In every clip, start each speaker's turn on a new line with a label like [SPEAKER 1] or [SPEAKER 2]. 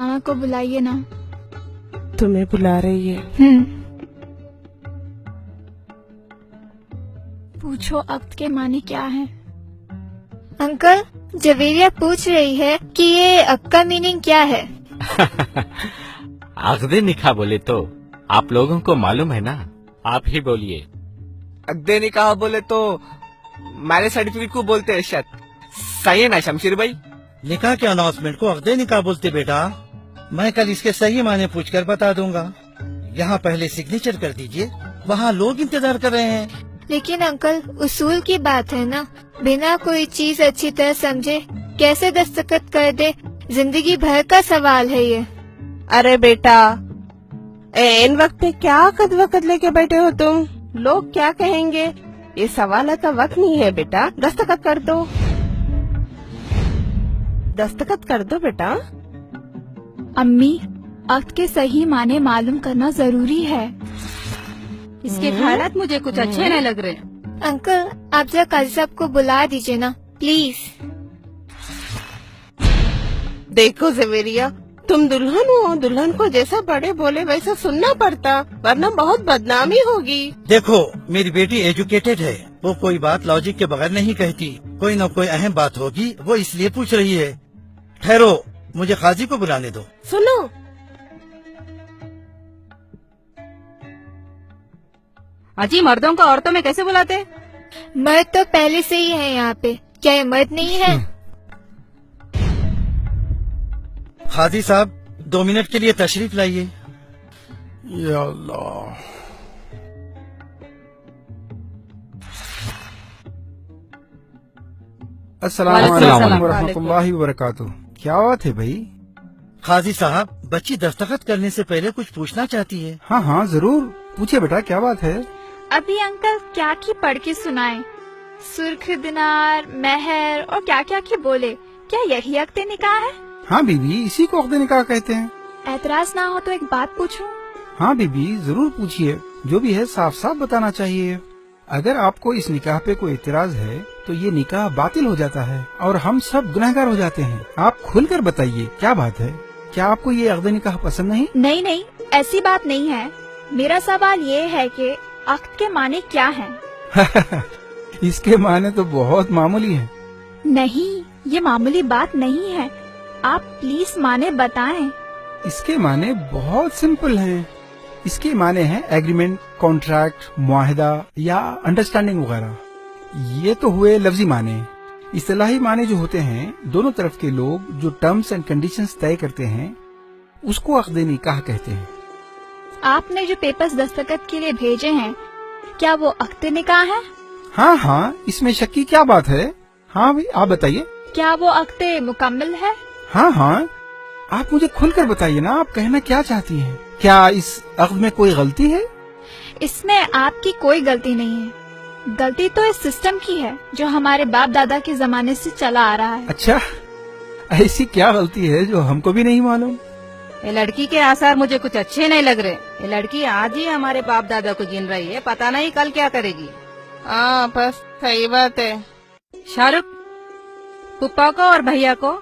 [SPEAKER 1] मामा को बुलाइए ना।
[SPEAKER 2] तुम्हें बुला रही है।
[SPEAKER 1] पूछो अक्द के माने क्या है।
[SPEAKER 3] अंकल, जवेरिया पूछ रही है कि ये अक्द का मीनिंग क्या है।
[SPEAKER 4] अक्दे निकाह बोले तो आप लोगों को मालूम है ना, आप ही बोलिए।
[SPEAKER 5] अक्दे निकाह बोले तो मैरिज सर्टिफिकेट को बोलते हैं शायद। सही है ना शमशीर भाई?
[SPEAKER 6] निकाह के अनाउंसमेंट को अक्दे निकाह बोलते बेटा। मैं कल इसके सही माने पूछकर बता दूंगा। यहाँ पहले सिग्नेचर कर दीजिए, वहाँ लोग इंतजार कर रहे हैं।
[SPEAKER 3] लेकिन अंकल, उसूल की बात है ना, बिना कोई चीज अच्छी तरह समझे कैसे दस्तखत कर दे, जिंदगी भर का सवाल है ये।
[SPEAKER 2] अरे बेटा, इन वक्त पे क्या कद वक़्त लेके बैठे हो तुम? लोग क्या कहेंगे? ये सवाल का वक्त नहीं है बेटा, दस्तखत कर दो। दस्तखत कर दो बेटा।
[SPEAKER 1] अम्मी, अक्द के सही माने मालूम करना जरूरी है।
[SPEAKER 7] इसके ख्यालात मुझे कुछ अच्छे नहीं लग रहे।
[SPEAKER 3] अंकल, आप जरा काजी साहब को बुला दीजिए ना प्लीज।
[SPEAKER 2] देखो जवेरिया, तुम दुल्हन हो, दुल्हन को जैसा बड़े बोले वैसा सुनना पड़ता, वरना बहुत बदनामी होगी।
[SPEAKER 6] देखो, मेरी बेटी एजुकेटेड है, वो कोई बात लॉजिक के बगैर नहीं कहती। कोई न कोई अहम बात होगी, वो इसलिए पूछ रही है। ठहरो, मुझे काजी को बुलाने दो।
[SPEAKER 2] सुनो,
[SPEAKER 7] अजी मर्दों को औरतों में कैसे बुलाते?
[SPEAKER 3] मर्द तो पहले से ही है यहाँ पे, क्या ये मर्द नहीं है?
[SPEAKER 6] काजी साहब, 2 मिनट के लिए तशरीफ लाइए।
[SPEAKER 8] या अल्लाह। अस्सलाम वालेकुम वरहमतुल्लाहि वबरकातुहू। क्या बात है भाई?
[SPEAKER 6] काजी साहब, बच्ची दस्तखत करने से पहले कुछ पूछना चाहती है।
[SPEAKER 8] हाँ हाँ जरूर, पूछिए बेटा, क्या बात है?
[SPEAKER 1] अभी अंकल क्या की पढ़ के सुनाए, सुर्ख दिनार, मेहर और क्या क्या की बोले। क्या यही अक्द निकाह है?
[SPEAKER 8] हाँ बीबी, इसी को अक्द निकाह कहते हैं।
[SPEAKER 1] एतराज ना हो तो एक बात पूछूं?
[SPEAKER 8] हाँ बीबी, जरूर पूछिए। जो भी है साफ साफ बताना चाहिए। अगर आपको इस निकाह पे कोई एतराज है तो ये निकाह बातिल हो जाता है और हम सब गुनहगार हो जाते हैं। आप खुलकर बताइए, क्या बात है? क्या आपको ये अक्द निकाह पसंद नहीं?
[SPEAKER 1] नहीं नहीं, ऐसी बात नहीं है। मेरा सवाल ये है कि अक्द के माने क्या हैं?
[SPEAKER 8] इसके माने तो बहुत मामूली हैं।
[SPEAKER 1] नहीं, ये मामूली बात नहीं है। आप प्लीज माने बताएं।
[SPEAKER 8] इसके माने बहुत सिंपल हैं। इसके माने हैं एग्रीमेंट, कॉन्ट्रैक्ट, मुआहदा या अंडरस्टैंडिंग वगैरह। ये तो हुए लफ्जी माने। इस्तिलाही माने जो होते हैं, दोनों तरफ के लोग जो टर्म्स एंड कंडीशंस तय करते हैं, उसको अक्द निकाह कहते हैं।
[SPEAKER 1] आपने जो पेपर्स दस्तखत के लिए भेजे हैं, क्या वो अक्द निकाह है?
[SPEAKER 8] हाँ हाँ, इसमें शक की क्या बात है? हाँ भाई, आप बताइए।
[SPEAKER 1] क्या वो अक्द मुकम्मल है?
[SPEAKER 8] हाँ हाँ, आप मुझे खुलकर बताइए ना, आप कहना क्या चाहती हैं? क्या इस अक्द में कोई गलती है?
[SPEAKER 1] इसमें आपकी कोई गलती नहीं है। गलती तो इस सिस्टम की है जो हमारे बाप दादा के जमाने से चला आ रहा है।
[SPEAKER 8] अच्छा, ऐसी क्या गलती है जो हमको भी नहीं मालूम?
[SPEAKER 7] ये लड़की के आसार मुझे कुछ अच्छे नहीं लग रहे। ये लड़की आज ही हमारे बाप दादा को गिन रही है, पता नहीं कल क्या करेगी।
[SPEAKER 2] हाँ बस सही बात है।
[SPEAKER 7] शाहरुख, पुप्पा को और भैया को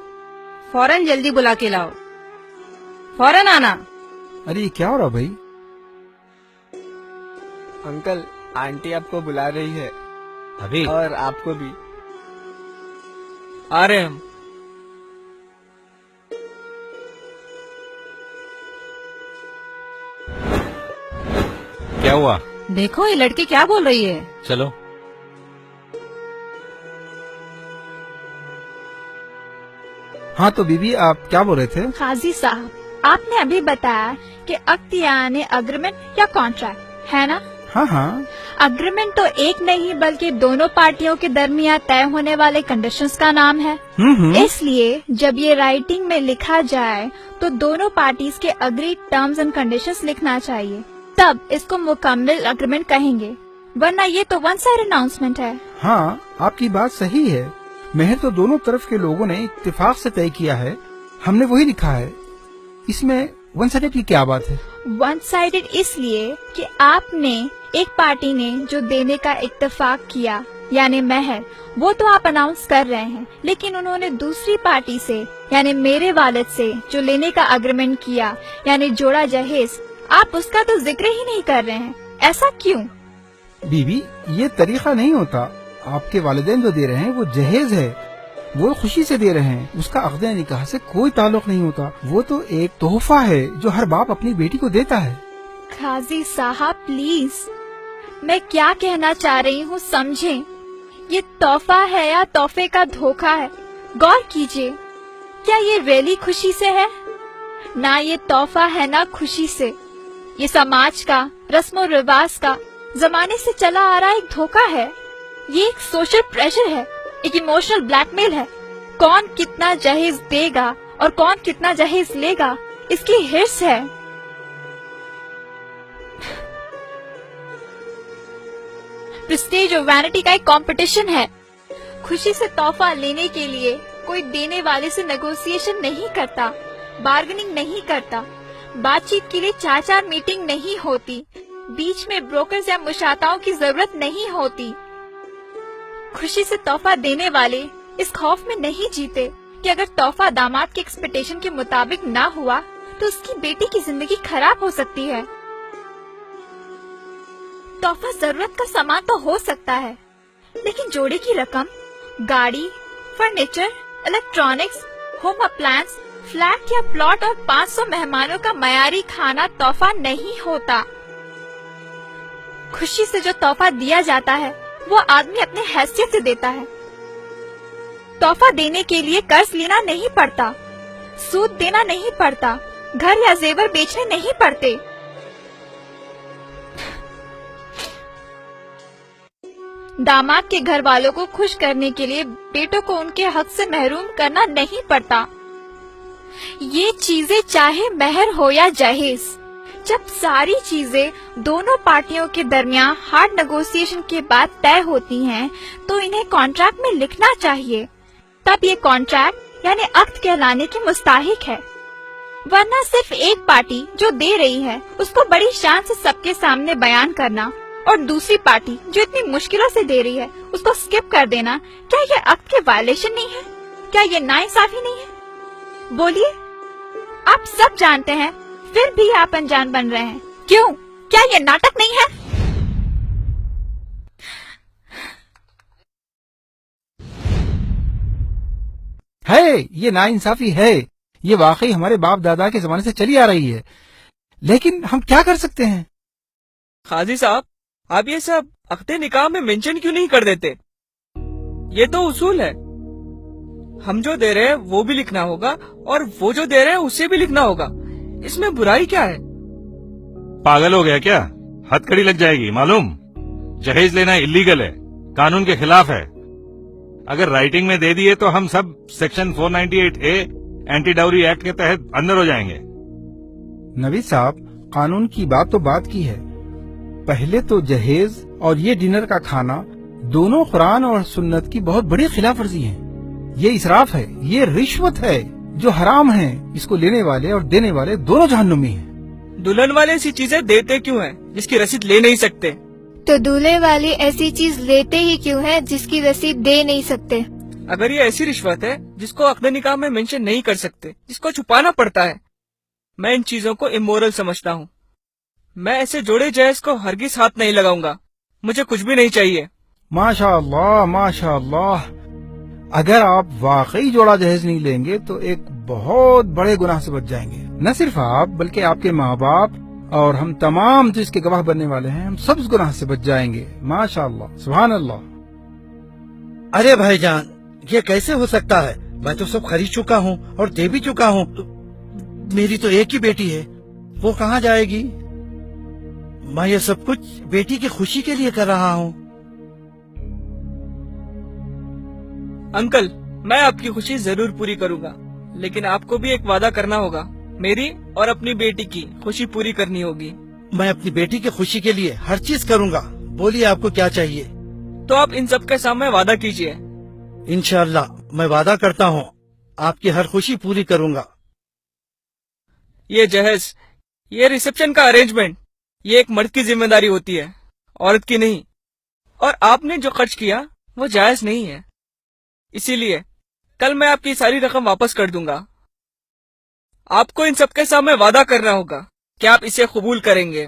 [SPEAKER 7] फौरन जल्दी बुला के लाओ, फौरन आना।
[SPEAKER 8] अरे ये क्या हो रहा भाई?
[SPEAKER 5] अंकल, आंटी आपको बुला रही है।
[SPEAKER 4] अभी
[SPEAKER 5] और आपको भी। आ रहे हम।
[SPEAKER 4] क्या हुआ?
[SPEAKER 7] देखो ये लड़की क्या बोल रही है।
[SPEAKER 4] चलो।
[SPEAKER 8] हाँ तो बीबी, आप क्या बोल रहे थे?
[SPEAKER 1] काजी साहब, आपने अभी बताया कि अक्द यानी अग्रीमेंट या कॉन्ट्रैक्ट है ना?
[SPEAKER 8] हाँ हाँ,
[SPEAKER 1] अग्रीमेंट तो एक नहीं बल्कि दोनों पार्टियों के दरमियान तय होने वाले कंडीशंस का नाम है। इसलिए जब ये राइटिंग में लिखा जाए तो दोनों पार्टीज के अग्रीड टर्म्स एंड कंडीशंस लिखना चाहिए, तब इसको मुकम्मल अग्रीमेंट कहेंगे, वरना ये तो वन साइड अनाउंसमेंट है।
[SPEAKER 8] हाँ, आपकी बात सही है। मेहर तो दोनों तरफ के लोगों ने इत्तेफाक से तय किया है, हमने वही लिखा है। इसमें वन साइडेड की क्या बात है?
[SPEAKER 1] वन साइडेड इसलिए कि आपने, एक पार्टी ने जो देने का इत्तेफाक किया यानी महर, वो तो आप अनाउंस कर रहे हैं, लेकिन उन्होंने दूसरी पार्टी से यानी मेरे वालिद से जो लेने का एग्रीमेंट किया यानी जोड़ा जहेज, आप उसका तो जिक्र ही नहीं कर रहे हैं। ऐसा क्यों?
[SPEAKER 8] बीबी, ये तरीका नहीं होता। आपके वालिदैन जो दे रहे हैं वो जहेज है, वो खुशी से दे रहे हैं, उसका अक़द निकाह से कोई ताल्लुक नहीं होता। वो तो एक तोहफा है जो हर बाप अपनी बेटी को देता है।
[SPEAKER 1] काजी साहब प्लीज, मैं क्या कहना चाह रही हूँ समझें। ये तोहफा है या तोहफे का धोखा है, गौर कीजिए। क्या ये रियली खुशी से है? ना ये तोहफा है ना खुशी से। ये समाज का, रस्म और रिवाज का, जमाने से चला आ रहा एक धोखा है। ये एक सोशल प्रेशर है, एक इमोशनल ब्लैकमेल है। कौन कितना जहेज देगा और कौन कितना जहेज लेगा, इसकी हिर्स है। प्रेस्टीज और वैनिटी का एक कंपटीशन है। खुशी से तोहफा लेने के लिए कोई देने वाले से नेगोशिएशन नहीं करता, बार्गेनिंग नहीं करता, बातचीत के लिए 4-4 मीटिंग नहीं होती, बीच में ब्रोकर्स या मुशाताओं की जरूरत नहीं होती। खुशी से तोहफा देने वाले इस खौफ में नहीं जीते कि अगर तोहफा दामाद के एक्सपेक्टेशन के मुताबिक ना हुआ तो उसकी बेटी की जिंदगी खराब हो सकती है। तोहफा जरूरत का सामान तो हो सकता है, लेकिन जोड़े की रकम, गाड़ी, furniture, electronics, home appliance, flat या प्लॉट और 500 मेहमानों का मयारी खाना तोहफा नहीं होता। खुशी से जो तोहफा दिया जाता है वो आदमी अपने हैसियत से देता है। तोहफा देने के लिए कर्ज लेना नहीं पड़ता, सूद देना नहीं पड़ता, घर या जेवर बेचने नहीं पड़ते। दामाद के घर वालों को खुश करने के लिए बेटों को उनके हक से महरूम करना नहीं पड़ता। ये चीजें चाहे महर हो या जहेज, जब सारी चीजें दोनों पार्टियों के दरमियान हार्ड नेगोशिएशन के बाद तय होती हैं, तो इन्हें कॉन्ट्रैक्ट में लिखना चाहिए। तब ये कॉन्ट्रैक्ट यानी अक्द कहलाने के मुस्ताहिक है। वरना सिर्फ एक पार्टी जो दे रही है उसको बड़ी शान से सबके सामने बयान करना और दूसरी पार्टी जो इतनी मुश्किलों से दे रही है उसको स्किप कर देना, क्या ये अक्द के वायलेशन नहीं है? क्या ये नाइंसाफी नहीं है? बोलिए, आप सब जानते हैं फिर भी आप अनजान बन रहे हैं। क्यों? क्या ये नाटक नहीं है?
[SPEAKER 8] ये नाइंसाफी है, ये वाकई हमारे बाप दादा के जमाने से चली आ रही है, लेकिन हम क्या कर सकते हैं?
[SPEAKER 5] काजी साहब, आप ये सब अक़्द निकाह में मेंशन क्यों नहीं कर देते? ये तो उसूल है। हम जो दे रहे हैं वो भी लिखना होगा और वो जो दे रहे हैं उसे भी लिखना होगा। इसमें बुराई क्या है?
[SPEAKER 9] पागल हो गया क्या? हथकड़ी लग जाएगी मालूम। जहेज लेना इलीगल है, कानून के खिलाफ है। अगर राइटिंग में दे दिए तो हम sub section 498A anti dowry act के तहत अंदर हो जाएंगे।
[SPEAKER 8] नबी साहब, कानून की बात तो बात की है। पहले तो जहेज और ये डिनर का खाना दोनों कुरान और सुन्नत की बहुत बड़ी खिलाफ वर्जी है। ये इसराफ है, ये रिश्वत है जो हराम है। इसको लेने वाले और देने वाले दोनों जहन्नुमी हैं।
[SPEAKER 5] दुल्हन वाले ऐसी चीजें देते क्यों हैं जिसकी रसीद ले नहीं सकते?
[SPEAKER 3] तो दूल्हे वाले ऐसी चीज लेते ही क्यों है जिसकी रसीद दे नहीं सकते?
[SPEAKER 5] अगर ये ऐसी रिश्वत है जिसको अक़्द निकाह में मेंशन नहीं कर सकते, जिसको छुपाना पड़ता है, मैं इन चीजों को इमोरल समझता हूँ। मैं ऐसे जोड़े जहेज को हरगिज हाथ नहीं लगाऊंगा। मुझे कुछ भी नहीं चाहिए।
[SPEAKER 8] माशाअल्लाह, माशाअल्लाह। अगर आप वाकई जोड़ा जहेज नहीं लेंगे तो एक बहुत बड़े गुनाह से बच जाएंगे। न सिर्फ आप बल्कि आपके माँ बाप और हम तमाम जो इसके गवाह बनने वाले हैं, हम सब इस गुनाह से बच जाएंगे। माशाअल्लाह, सुभान अल्लाह।
[SPEAKER 6] अरे भाईजान, ये कैसे हो सकता है? मैं तो सब खरीद चुका हूँ और दे भी चुका हूँ। मेरी तो एक ही बेटी है, वो कहाँ जाएगी? मैं ये सब कुछ बेटी की खुशी के लिए कर रहा हूँ।
[SPEAKER 5] अंकल, मैं आपकी खुशी जरूर पूरी करूंगा, लेकिन आपको भी एक वादा करना होगा। मेरी और अपनी बेटी की खुशी पूरी करनी होगी।
[SPEAKER 6] मैं अपनी बेटी की खुशी के लिए हर चीज करूँगा। बोलिए, आपको क्या चाहिए?
[SPEAKER 5] तो आप इन सब के सामने वादा कीजिए।
[SPEAKER 6] इंशाअल्लाह मैं वादा करता हूँ आपकी हर खुशी पूरी करूँगा।
[SPEAKER 5] ये जहेज, ये रिसेप्शन का अरेंजमेंट, ये एक मर्द की जिम्मेदारी होती है, औरत की नहीं। और आपने जो खर्च किया وہ جائز نہیں ہے. اسی لیے کل میں آپ کی ساری رقم واپس کر دوں گا. آپ کو ان سب کے سامنے وعدہ کرنا ہوگا کہ آپ اسے قبول کریں گے.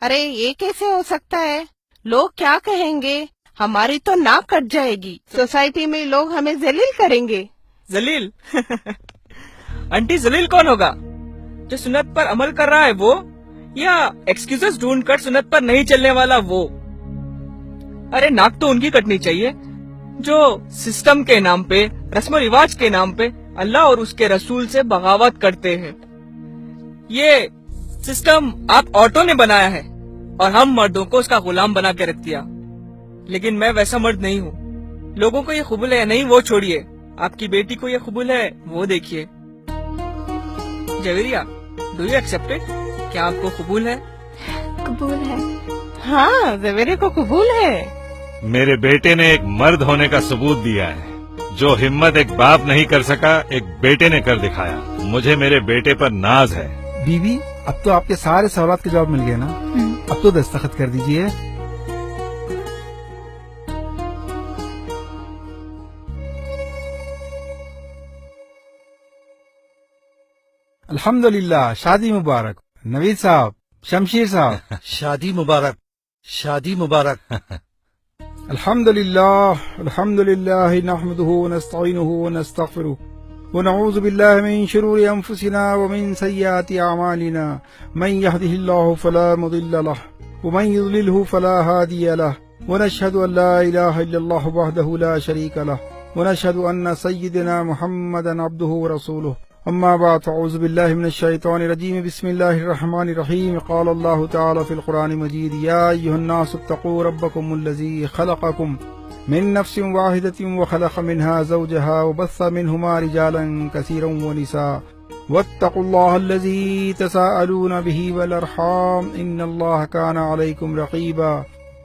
[SPEAKER 2] ارے یہ کیسے ہو سکتا ہے؟ لوگ کیا کہیں گے؟ ہماری تو ناک کٹ جائے گی. سوسائٹی میں لوگ ہمیں ذلیل کریں گے.
[SPEAKER 5] ذلیل؟ آنٹی ذلیل کون ہوگا؟ جو سنت پر عمل کر رہا ہے وہ، یا ایکسکیوزز ڈھونڈ کر سنت پر نہیں چلنے والا وہ؟ ارے ناک تو ان کی کٹنی چاہیے جو سسٹم کے نام پہ، رسم و رواج کے نام پہ اللہ اور اس کے رسول سے بغاوت کرتے ہیں. یہ سسٹم آپ عورتوں نے بنایا ہے اور ہم مردوں کو اس کا غلام بنا کے رکھ دیا. لیکن میں ویسا مرد نہیں ہوں. لوگوں کو یہ قبول ہے یا نہیں وہ چھوڑیے، آپ کی بیٹی کو یہ قبول ہے وہ دیکھیے. Javeria, do you accept it? کیا آپ کو قبول ہے؟
[SPEAKER 1] قبول ہے.
[SPEAKER 2] ہاں زویرے کو قبول ہے.
[SPEAKER 9] میرے بیٹے نے ایک مرد ہونے کا ثبوت دیا ہے. جو ہمت ایک باپ نہیں کر سکا ایک بیٹے نے کر دکھایا. مجھے میرے بیٹے پر ناز ہے.
[SPEAKER 8] بیوی اب تو آپ کے سارے سوالات کے جواب مل گئے نا؟ اب تو دستخط کر دیجئے. الحمدللہ، شادی مبارک. نوید صاحب، شمشیر صاحب،
[SPEAKER 6] شادی مبارک، شادی مبارک.
[SPEAKER 8] الحمدللہ الحمدللہ نحمده ونستعینه ونستغفره ونعوذ باللہ من شرور انفسنا ومن سیئات اعمالنا. من يهده الله فلا مضل له ومن يضلله فلا هادي له ونشهد ان لا اله الا الله وحده لا شريك له ونشهد ان سيدنا محمدا عبده ورسوله. اما بعد، اعوذ باللہ من الشیطان الرجیم. بسم اللہ الرحمن الرحیم. قال اللہ تعالی فی القرآن المجید: یا ایھا الناس اتقوا ربکم الذی خلقکم من نفس واحدۃ وخلق منها زوجها وبث منهما رجالا کثیرا ونساء واتقوا اللہ الذی تساءلون به والارحام ان اللہ کان علیکم رقیبا.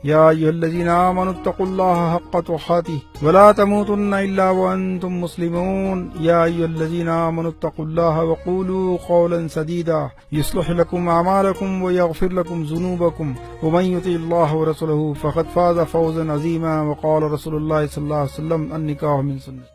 [SPEAKER 8] یا ایھا الذین آمنوا اتقوا اللہ حق تقاته ولا تموتن الا وانتم مسلمون. یا ایھا الذین آمنوا اتقوا اللہ وقولوا قولا سدیدا یصلح لکم اعمالکم ویغفر لکم ذنوبکم ومن یطع اللہ ورسولہ فقد فاز فوزا عظیما. وقال رسول اللہ صلی اللہ علیہ وسلم: النکاح من سنت.